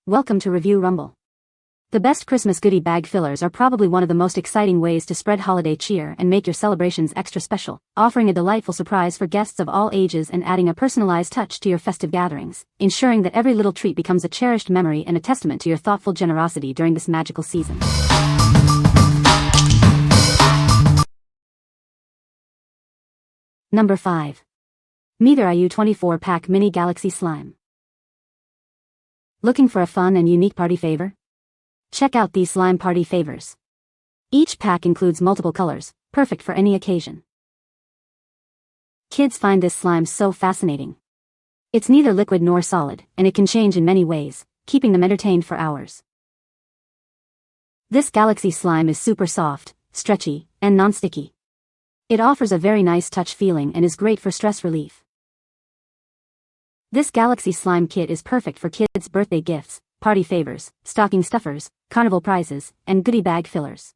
Welcome to Review Rumble. The best Christmas goodie bag fillers are probably one of the most exciting ways to spread holiday cheer and make your celebrations extra special, offering a delightful surprise for guests of all ages and adding a personalized touch to your festive gatherings, ensuring that every little treat becomes a cherished memory and a testament to your thoughtful generosity during this magical season. Number 5. MiVRIU 24-pack Mini Galaxy Slime. Looking for a fun and unique party favor? Check out these slime party favors. Each pack includes multiple colors, perfect for any occasion. Kids find this slime so fascinating. It's neither liquid nor solid, and it can change in many ways, keeping them entertained for hours. This galaxy slime is super soft, stretchy, and non-sticky. It offers a very nice touch feeling and is great for stress relief. This Galaxy Slime kit is perfect for kids' birthday gifts, party favors, stocking stuffers, carnival prizes, and goodie bag fillers.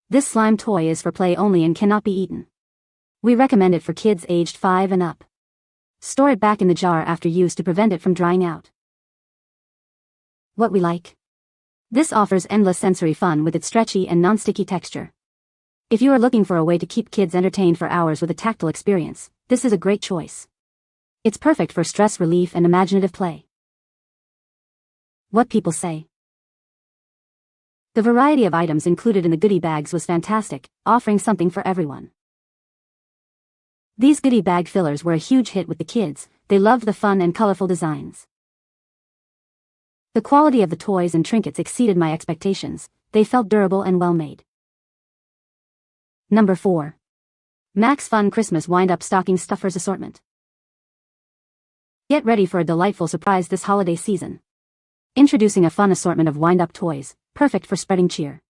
This slime toy is for play only and cannot be eaten. We recommend it for kids aged 5 and up. Store it back in the jar after use to prevent it from drying out. What we like? This offers endless sensory fun with its stretchy and non-sticky texture. If you are looking for a way to keep kids entertained for hours with a tactile experience, this is a great choice. It's perfect for stress relief and imaginative play. What people say. The variety of items included in the goodie bags was fantastic, offering something for everyone. These goodie bag fillers were a huge hit with the kids. They loved the fun and colorful designs. The quality of the toys and trinkets exceeded my expectations. They felt durable and well made. Number 4. Max Fun Christmas Wind-Up Stocking Stuffers Assortment. Get ready for a delightful surprise this holiday season. Introducing a fun assortment of wind-up toys, perfect for spreading cheer.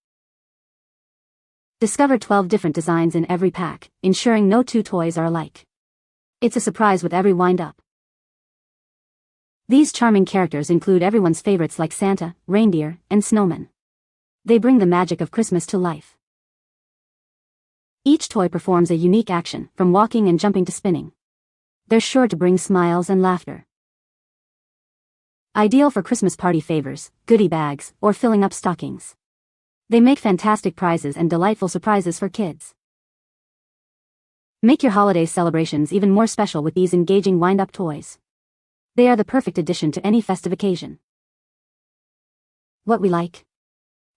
Discover 12 different designs in every pack, ensuring no two toys are alike. It's a surprise with every wind-up. These charming characters include everyone's favorites like Santa, reindeer, and snowmen. They bring the magic of Christmas to life. Each toy performs a unique action, from walking and jumping to spinning. They're sure to bring smiles and laughter. Ideal for Christmas party favors, goodie bags, or filling up stockings. They make fantastic prizes and delightful surprises for kids. Make your holiday celebrations even more special with these engaging wind-up toys. They are the perfect addition to any festive occasion. What we like?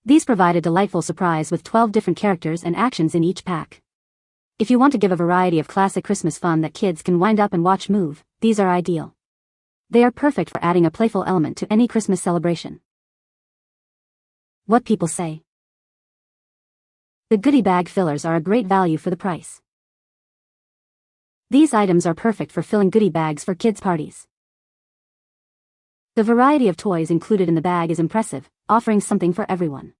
These provide a delightful surprise with 12 different characters and actions in each pack. If you want to give a variety of classic Christmas fun that kids can wind up and watch move, these are ideal. They are perfect for adding a playful element to any Christmas celebration. What people say. The goodie bag fillers are a great value for the price. These items are perfect for filling goodie bags for kids' parties. The variety of toys included in the bag is impressive, offering something for everyone.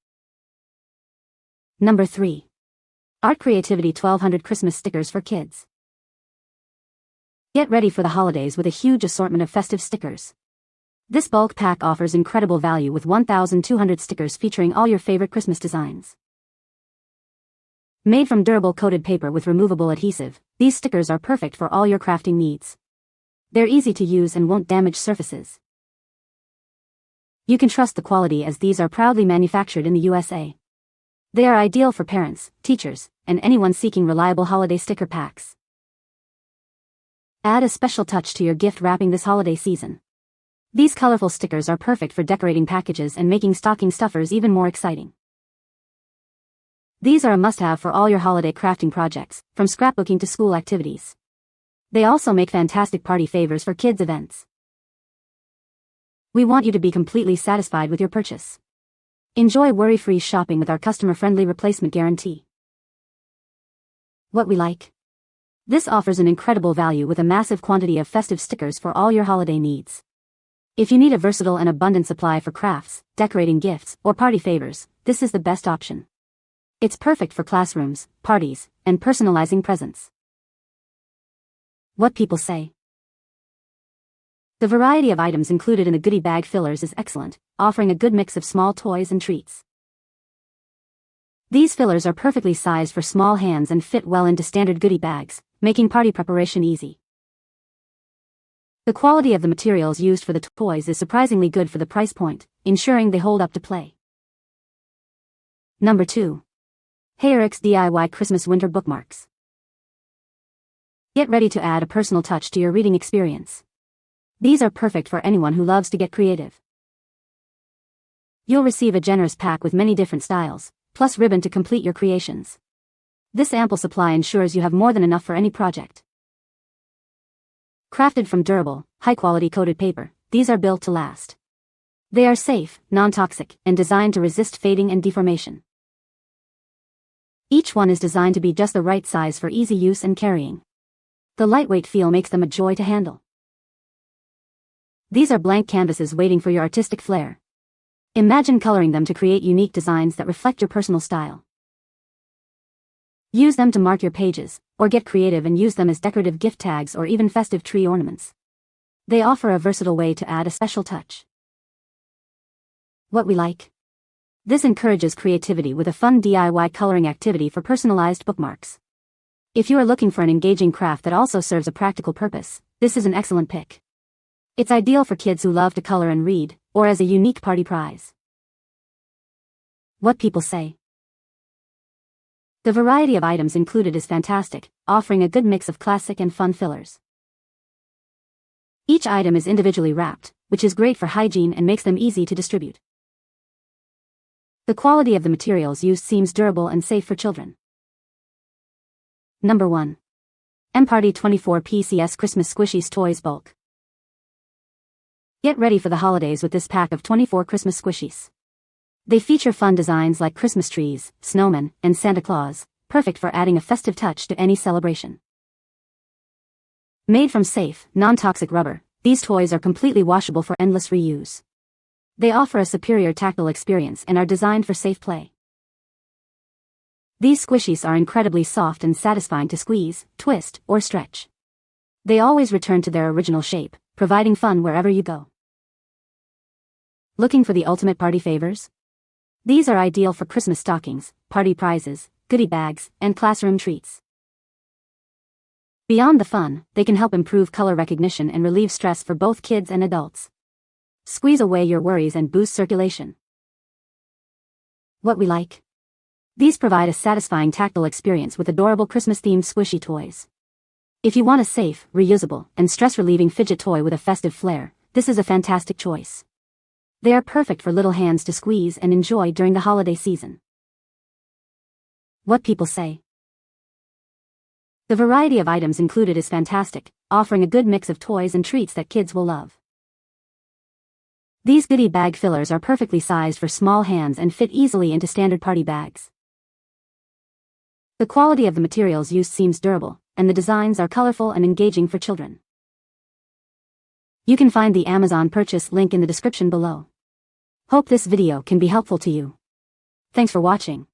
Number 3. ArtCreativity 1200 Christmas Stickers for Kids. Get ready for the holidays with a huge assortment of festive stickers. This bulk pack offers incredible value with 1,200 stickers featuring all your favorite Christmas designs. Made from durable coated paper with removable adhesive, these stickers are perfect for all your crafting needs. They're easy to use and won't damage surfaces. You can trust the quality as these are proudly manufactured in the USA. They are ideal for parents, teachers, and anyone seeking reliable holiday sticker packs. Add a special touch to your gift wrapping this holiday season. These colorful stickers are perfect for decorating packages and making stocking stuffers even more exciting. These are a must-have for all your holiday crafting projects, from scrapbooking to school activities. They also make fantastic party favors for kids' events. We want you to be completely satisfied with your purchase. Enjoy worry-free shopping with our customer-friendly replacement guarantee. What we like? This offers an incredible value with a massive quantity of festive stickers for all your holiday needs. If you need a versatile and abundant supply for crafts, decorating gifts, or party favors, this is the best option. It's perfect for classrooms, parties, and personalizing presents. What people say. The variety of items included in the goodie bag fillers is excellent, offering a good mix of small toys and treats. These fillers are perfectly sized for small hands and fit well into standard goodie bags, making party preparation easy. The quality of the materials used for the toys is surprisingly good for the price point, ensuring they hold up to play. Number 2. Haooryx DIY Christmas Winter Bookmarks. Get ready to add a personal touch to your reading experience. These are perfect for anyone who loves to get creative. You'll receive a generous pack with many different styles, plus ribbon to complete your creations. This ample supply ensures you have more than enough for any project. Crafted from durable, high-quality coated paper, these are built to last. They are safe, non-toxic, and designed to resist fading and deformation. Each one is designed to be just the right size for easy use and carrying. The lightweight feel makes them a joy to handle. These are blank canvases waiting for your artistic flair. Imagine coloring them to create unique designs that reflect your personal style. Use them to mark your pages, or get creative and use them as decorative gift tags or even festive tree ornaments. They offer a versatile way to add a special touch. What we like? This encourages creativity with a fun DIY coloring activity for personalized bookmarks. If you are looking for an engaging craft that also serves a practical purpose, this is an excellent pick. It's ideal for kids who love to color and read, or as a unique party prize. What people say. The variety of items included is fantastic, offering a good mix of classic and fun fillers. Each item is individually wrapped, which is great for hygiene and makes them easy to distribute. The quality of the materials used seems durable and safe for children. Number 1. MGparty 24 PCS Christmas Squishies Toys Bulk. Get ready for the holidays with this pack of 24 Christmas Squishies. They feature fun designs like Christmas trees, snowmen, and Santa Claus, perfect for adding a festive touch to any celebration. Made from safe, non-toxic rubber, these toys are completely washable for endless reuse. They offer a superior tactile experience and are designed for safe play. These squishies are incredibly soft and satisfying to squeeze, twist, or stretch. They always return to their original shape, providing fun wherever you go. Looking for the ultimate party favors? These are ideal for Christmas stockings, party prizes, goodie bags, and classroom treats. Beyond the fun, they can help improve color recognition and relieve stress for both kids and adults. Squeeze away your worries and boost circulation. What we like? These provide a satisfying tactile experience with adorable Christmas-themed squishy toys. If you want a safe, reusable, and stress-relieving fidget toy with a festive flair, this is a fantastic choice. They are perfect for little hands to squeeze and enjoy during the holiday season. What people say. The variety of items included is fantastic, offering a good mix of toys and treats that kids will love. These goodie bag fillers are perfectly sized for small hands and fit easily into standard party bags. The quality of the materials used seems durable, and the designs are colorful and engaging for children. You can find the Amazon purchase link in the description below. Hope this video can be helpful to you. Thanks for watching.